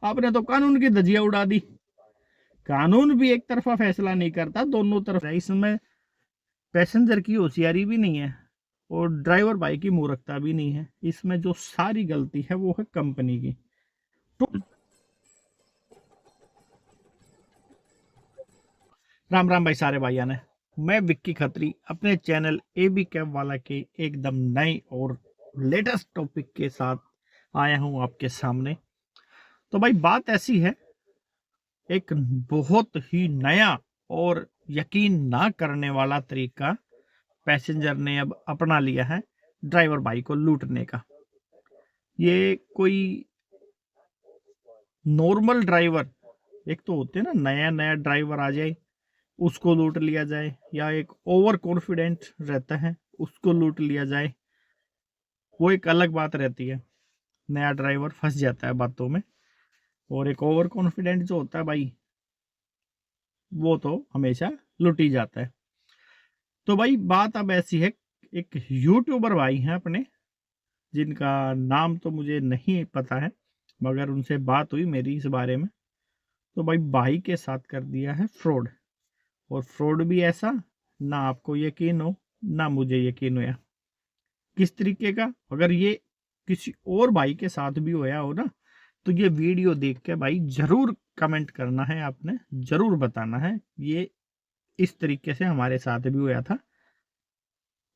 आपने तो कानून की धज्जियां उड़ा दी। कानून भी एक तरफा फैसला नहीं करता, दोनों तरफ। इसमें पैसेंजर की होशियारी भी नहीं है और ड्राइवर भाई की मूर्खता भी नहीं है। इसमें जो सारी गलती है वो है कंपनी की। तो राम राम भाई सारे भाइयों ने। मैं विक्की खत्री अपने चैनल ए बी कैब वाला के एकदम नए और लेटेस्ट टॉपिक के साथ आया हूं आपके सामने। तो भाई बात ऐसी है, एक बहुत ही नया और यकीन ना करने वाला तरीका पैसेंजर ने अब अपना लिया है ड्राइवर भाई को लूटने का। ये कोई नॉर्मल ड्राइवर, एक तो होते हैं ना नया नया ड्राइवर आ जाए उसको लूट लिया जाए, या एक ओवर कॉन्फिडेंट रहता है उसको लूट लिया जाए, वो एक अलग बात रहती है। नया ड्राइवर फंस जाता है बातों में। और एक ओवर कॉन्फिडेंट जो होता है भाई, वो तो हमेशा लूट ही जाता है। तो भाई बात अब ऐसी है, एक यूट्यूबर भाई हैं अपने, जिनका नाम तो मुझे नहीं पता है, मगर उनसे बात हुई मेरी इस बारे में। तो भाई के साथ कर दिया है फ्रॉड। और फ्रॉड भी ऐसा, ना आपको यकीन हो ना मुझे यकीन हो। किस तरीके का, अगर ये किसी और भाई के साथ भी होया हो ना, तो ये वीडियो देख के भाई जरूर कमेंट करना है, आपने जरूर बताना है ये इस तरीके से हमारे साथ भी होया था।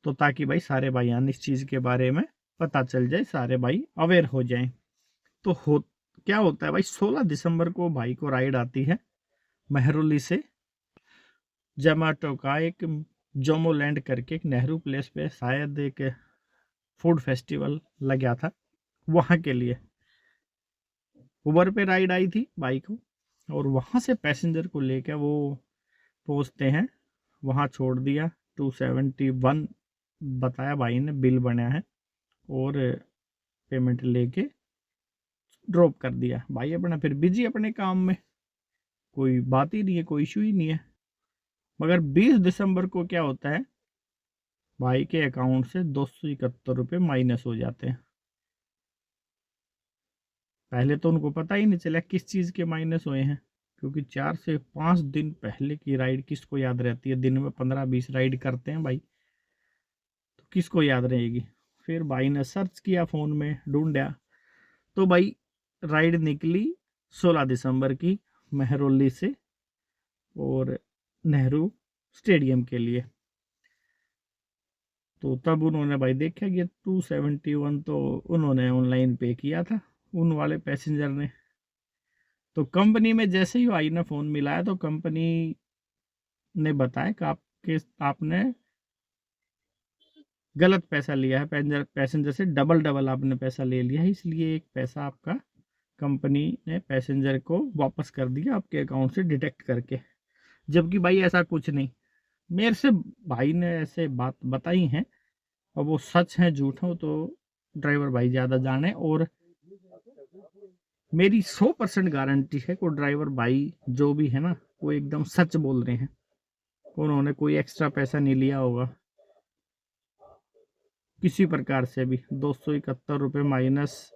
तो ताकि भाई सारे भाईयान इस चीज के बारे में पता चल जाए, सारे भाई अवेयर हो जाएं। तो क्या होता है भाई, 16 दिसंबर को भाई को राइड आती है मेहरौली से। जोमेटो का एक जोमो लैंड करके एक नेहरू प्लेस पे शायद एक फूड फेस्टिवल लगा था, वहां के लिए उबर पे राइड आई थी भाई को। और वहां से पैसेंजर को लेकर वो पहुंचते हैं, वहां छोड़ दिया। 271 बताया भाई ने, बिल बनाया है और पेमेंट लेके ड्रॉप कर दिया। भाई अपना फिर बिजी अपने काम में, कोई बात ही नहीं है, कोई इशू ही नहीं है। मगर 20 दिसंबर को क्या होता है, भाई के अकाउंट से 271 रुपये माइनस हो जाते हैं। पहले तो उनको पता ही नहीं चला किस चीज़ के माइनस हुए हैं, क्योंकि 4 से 5 दिन पहले की राइड किसको याद रहती है। दिन में 15-20 राइड करते हैं भाई, तो किसको याद रहेगी। फिर भाई ने सर्च किया, फ़ोन में ढूंढा, तो भाई राइड निकली 16 दिसंबर की मेहरौली से और नेहरू स्टेडियम के लिए। तो तब उन्होंने भाई देखा कि 271 तो उन्होंने ऑनलाइन पे किया था उन वाले पैसेंजर ने। तो कंपनी में जैसे ही आई ना फ़ोन मिलाया, तो कंपनी ने बताया कि आपने गलत पैसा लिया है, पैसेंजर से डबल डबल आपने पैसा ले लिया है, इसलिए एक पैसा आपका कंपनी ने पैसेंजर को वापस कर दिया आपके अकाउंट से डिटेक्ट करके। जबकि भाई ऐसा कुछ नहीं, मेरे से भाई ने ऐसे बात बताई हैं। अब वो सच है झूठ हो तो ड्राइवर भाई ज़्यादा जाने। और मेरी 100% गारंटी है कि ड्राइवर भाई जो भी है ना, वो एकदम सच बोल रहे हैं। उन्होंने कोई एक्स्ट्रा पैसा नहीं लिया होगा किसी प्रकार से भी। 271 रुपये माइनस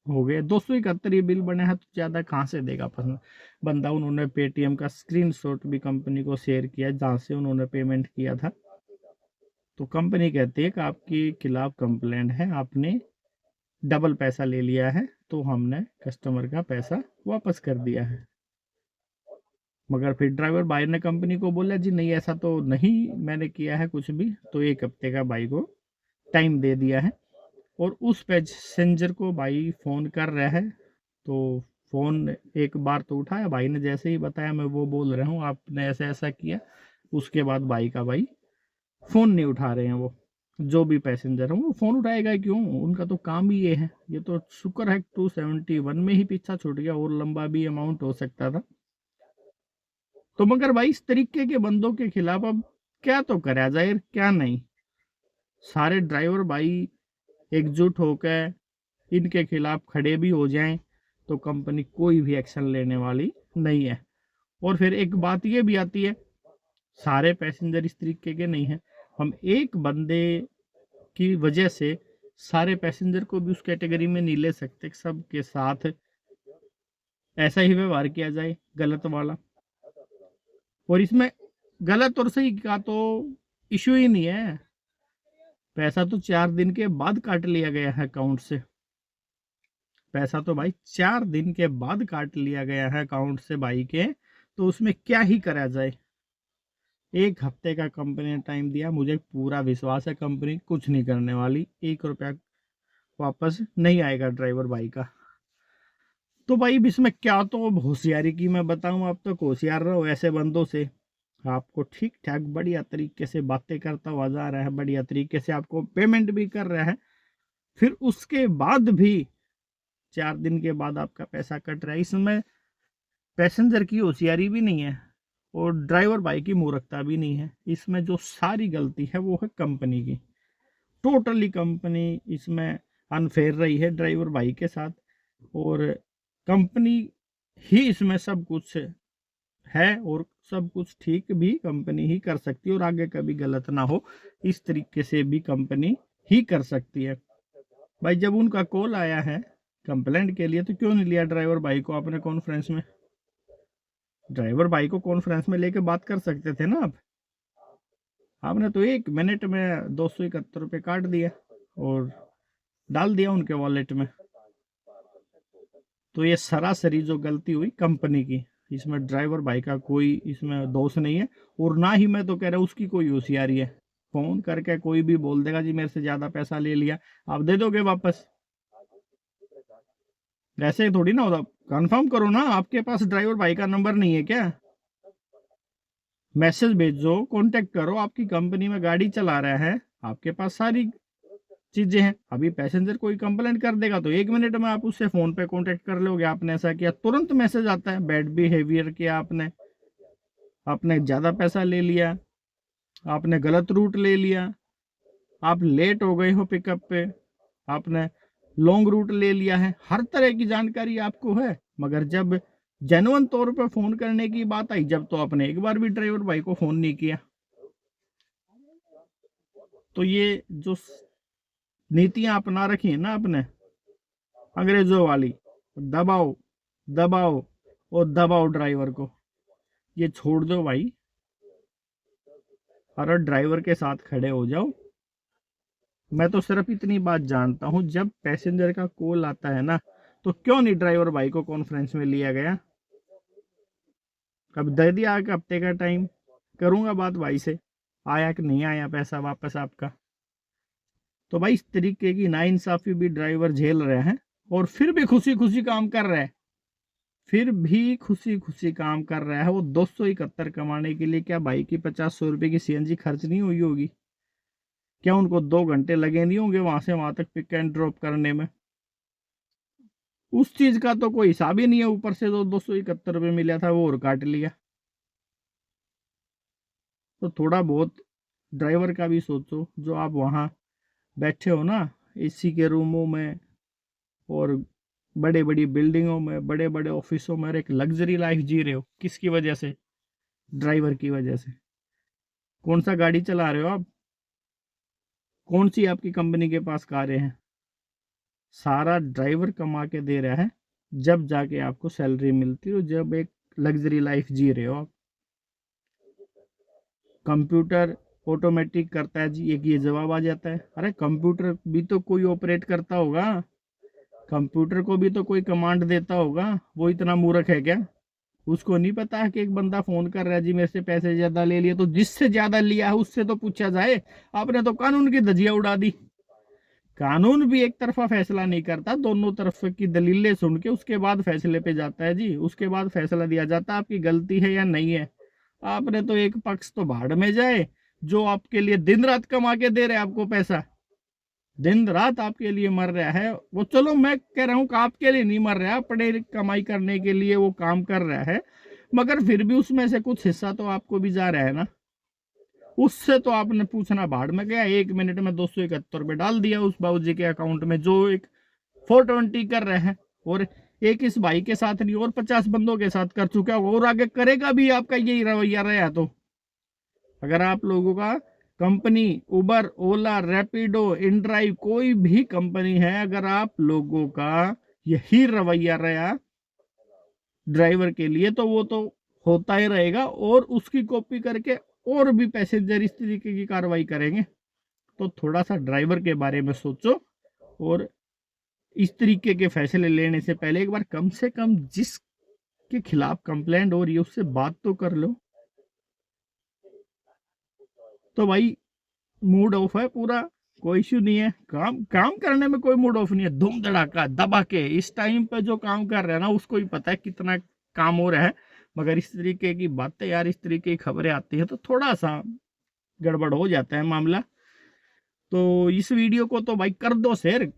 हो गए। 271 ये बिल बने हैं, तो ज़्यादा कहाँ से देगा बंदा। उन्होंने पेटीएम का स्क्रीनशॉट भी कंपनी को शेयर किया जहाँ से उन्होंने पेमेंट किया था। तो कंपनी कहती है कि आपके खिलाफ कंप्लेंट है, आपने डबल पैसा ले लिया है, तो हमने कस्टमर का पैसा वापस कर दिया है। मगर फिर ड्राइवर भाई ने कंपनी को बोला जी नहीं ऐसा तो नहीं मैंने किया है कुछ भी। तो 1 हफ्ते का भाई को टाइम दे दिया है। और उस पैसेंजर को भाई फ़ोन कर रहा है, तो फ़ोन एक बार तो उठाया भाई ने, जैसे ही बताया मैं वो बोल रहा हूँ आपने ऐसा ऐसा किया। उसके बाद भाई का भाई फ़ोन नहीं उठा रहे हैं। वो जो भी पैसेंजर है वो फ़ोन उठाएगा क्यों, उनका तो काम ही ये है। ये तो शुक्र है 271 में ही पीछा छूट गया, और लंबा भी अमाउंट हो सकता था। तो मगर भाई इस तरीके के बंदों के खिलाफ अब क्या तो करा जाए क्या नहीं। सारे ड्राइवर भाई एकजुट होकर इनके खिलाफ खड़े भी हो जाएं, तो कंपनी कोई भी एक्शन लेने वाली नहीं है। और फिर एक बात ये भी आती है, सारे पैसेंजर इस तरीके के नहीं हैं। हम एक बंदे की वजह से सारे पैसेंजर को भी उस कैटेगरी में नहीं ले सकते। सब के साथ ऐसा ही व्यवहार किया जाए गलत वाला। और इसमें गलत और सही का तो इशू ही नहीं है, पैसा तो 4 दिन के बाद काट लिया गया है अकाउंट से। पैसा तो भाई 4 दिन के बाद काट लिया गया है अकाउंट से भाई के, तो उसमें क्या ही करा जाए। 1 हफ्ते का कंपनी ने टाइम दिया, मुझे पूरा विश्वास है कंपनी कुछ नहीं करने वाली, 1 रुपया वापस नहीं आएगा ड्राइवर भाई का। तो भाई इसमें क्या तो होशियारी की मैं बताऊं, आप तो होशियार रहो ऐसे बंदों से। आपको ठीक ठाक बढ़िया तरीके से बातें करता हुआ जा रहा है, बढ़िया तरीके से आपको पेमेंट भी कर रहा है, फिर उसके बाद भी 4 दिन के बाद आपका पैसा कट रहा है। इसमें पैसेंजर की होशियारी भी नहीं है और ड्राइवर भाई की मूर्खता भी नहीं है, इसमें जो सारी गलती है वो है कंपनी की। टोटली कंपनी इसमें अनफेयर रही है ड्राइवर भाई के साथ, और कंपनी ही इसमें सब कुछ है, और सब कुछ ठीक भी कंपनी ही कर सकती है, और आगे कभी गलत ना हो इस तरीके से भी कंपनी ही कर सकती है। भाई जब उनका कॉल आया है कंप्लेंट के लिए तो क्यों नहीं लिया ड्राइवर भाई को आपने कॉन्फ्रेंस में? ड्राइवर भाई को कॉन्फ्रेंस में लेके बात कर सकते थे ना आप। आपने तो 1 मिनट में 271 रुपये काट दिया और डाल दिया उनके वॉलेट में। तो ये सरासरी जो गलती हुई कंपनी की, इसमें ड्राइवर भाई का कोई इसमें दोष नहीं है, और ना ही मैं तो कह रहा हूँ उसकी कोई होशियारी है। फोन करके कोई भी बोल देगा जी मेरे से ज्यादा पैसा ले लिया, आप दे दोगे वापस? ऐसे थोड़ी ना होता। कंफर्म करो ना, आपके पास ड्राइवर भाई का नंबर नहीं है क्या? मैसेज भेजो, कांटेक्ट करो, आपकी कंपनी में गाड़ी चला रहा है, आपके पास सारी चीजें हैं। अभी पैसेंजर कोई कंप्लेंट कर देगा तो 1 मिनट में आप उससे फोन पे कांटेक्ट कर लोगे, आपने ऐसा किया तुरंत मैसेज आता है बैड बिहेवियर किया आपने, आपने ज्यादा पैसा ले लिया, आपने गलत रूट ले लिया, आप लेट हो गए हो पिकअप पे, आपने लॉन्ग रूट ले लिया है, हर तरह की जानकारी आपको है। मगर जब जेन्युइन तौर पे फोन करने की बात आई, जब तो आपने एक बार भी ड्राइवर भाई को फोन नहीं किया। तो ये जो नीतियां अपना रखी है ना आपने अंग्रेजों वाली, दबाओ दबाओ और दबाओ ड्राइवर को, ये छोड़ दो भाई, और ड्राइवर के साथ खड़े हो जाओ। मैं तो सिर्फ इतनी बात जानता हूं, जब पैसेंजर का कॉल आता है ना तो क्यों नहीं ड्राइवर भाई को कॉन्फ्रेंस में लिया गया? कब दे दिया एक हफ्ते का टाइम, करूंगा बात भाई से, आया कि नहीं आया पैसा वापस आपका। तो भाई इस तरीके की नाइंसाफी भी ड्राइवर झेल रहे हैं, और फिर भी खुशी खुशी काम कर रहे हैं, फिर भी खुशी खुशी काम कर रहा है वो 271 कमाने के लिए। क्या भाई की 50-100 रुपए की सीएनजी खर्च नहीं हुई होगी? क्या उनको 2 घंटे लगे नहीं होंगे वहां से वहां तक पिक एंड ड्रॉप करने में? उस चीज का तो कोई हिसाब ही नहीं है, ऊपर से जो 271 रुपये मिला था वो और काट लिया। तो थोड़ा बहुत ड्राइवर का भी सोचो, जो आप वहां बैठे हो ना एसी के रूमों में और बड़े बड़ी बिल्डिंगों में, बड़े बड़े ऑफिसों में, और एक लग्जरी लाइफ जी रहे हो, किसकी वजह से? ड्राइवर की वजह से। कौन सा गाड़ी चला रहे हो आप? कौन सी आपकी कंपनी के पास कारें हैं? सारा ड्राइवर कमा के दे रहा है, जब जाके आपको सैलरी मिलती है, जब एक लग्जरी लाइफ जी रहे हो आप। कंप्यूटर ऑटोमेटिक करता है जी, एक ये जवाब आ जाता है। अरे कंप्यूटर भी तो कोई ऑपरेट करता होगा, कंप्यूटर को भी तो कोई कमांड देता होगा, वो इतना मूर्ख है क्या? उसको नहीं पता है कि एक बंदा फोन कर रहा है जी मेरे से पैसे ज्यादा ले लिए, तो जिससे ज्यादा लिया है उससे तो पूछा जाए। आपने तो कानून की धज्जियां उड़ा दी। कानून भी एक तरफा फैसला नहीं करता, दोनों तरफ की दलीलें सुन के उसके बाद फैसले पे जाता है जी, उसके बाद फैसला दिया जाता है आपकी गलती है या नहीं है। आपने तो एक पक्ष तो भाड़ में जाए, जो आपके लिए दिन रात कमा के दे रहे आपको पैसा, दिन रात आपके लिए मर रहा है वो। चलो मैं कह रहा हूँ कि आपके लिए नहीं मर रहा, अपने कमाई करने के लिए वो काम कर रहा है, मगर फिर भी उसमें से कुछ हिस्सा तो आपको भी जा रहा है ना। उससे तो आपने पूछना भाड़ में गया, 1 मिनट में 271 रुपये डाल दिया उस बाबूजी के अकाउंट में, जो एक 420 कर रहे हैं, और एक इस भाई के साथ नहीं और 50 बंदों के साथ कर चुका है, और आगे करेगा भी। आपका यही रवैया रहा तो अगर आप लोगों का कंपनी उबर, ओला, रैपिडो, इनड्राइव, कोई भी कंपनी है, अगर आप लोगों का यही रवैया रहा ड्राइवर के लिए, तो वो तो होता ही रहेगा, और उसकी कॉपी करके और भी पैसेंजर इस तरीके की कार्रवाई करेंगे। तो थोड़ा सा ड्राइवर के बारे में सोचो, और इस तरीके के फैसले लेने से पहले एक बार कम से कम जिसके खिलाफ कंप्लेंट हो रही है उससे बात तो कर लो। तो भाई मूड ऑफ है पूरा, कोई इश्यू नहीं है, काम करने में कोई मूड ऑफ नहीं है, धूम धड़ाका दबा के इस टाइम पे जो काम कर रहे हैं ना उसको ही पता है कितना काम हो रहा है। मगर इस तरीके की बातें यार, इस तरीके की खबरें आती है तो थोड़ा सा गड़बड़ हो जाता है मामला। तो इस वीडियो को तो भाई कर दो शेयर,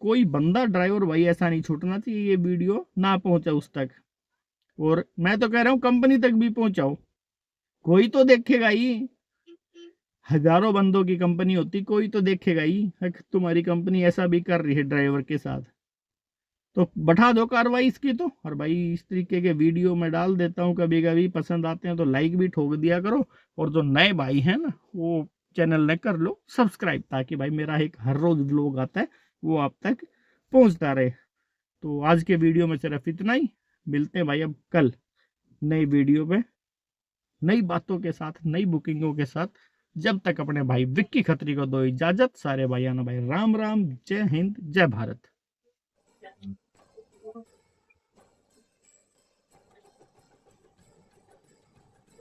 कोई बंदा ड्राइवर भाई ऐसा नहीं छूटना चाहिए ये वीडियो ना पहुंचे उस तक। और मैं तो कह रहा हूँ कंपनी तक भी पहुंचाओ, कोई तो देखेगा ही, हजारों बंदों की कंपनी होती, कोई तो देखेगा ही तुम्हारी कंपनी ऐसा भी कर रही है ड्राइवर के साथ। तो बढ़ा दो कार्रवाई इसकी तो। और भाई इस तरीके के वीडियो मैं डाल देता हूँ कभी कभी, पसंद आते हैं तो लाइक भी ठोक दिया करो, और जो नए भाई हैं ना वो चैनल ने कर लो सब्सक्राइब, ताकि भाई मेरा एक हर रोज व्लॉग आता है वो आप तक पहुंचता रहे। तो आज के वीडियो में सिर्फ इतना ही, मिलते हैं भाई अब कल नई वीडियो पे, नई बातों के साथ, नई बुकिंगों के साथ। जब तक अपने भाई विक्की खत्री को दो इजाजत, सारे भाइयों भाई राम राम, जय हिंद, जय भारत।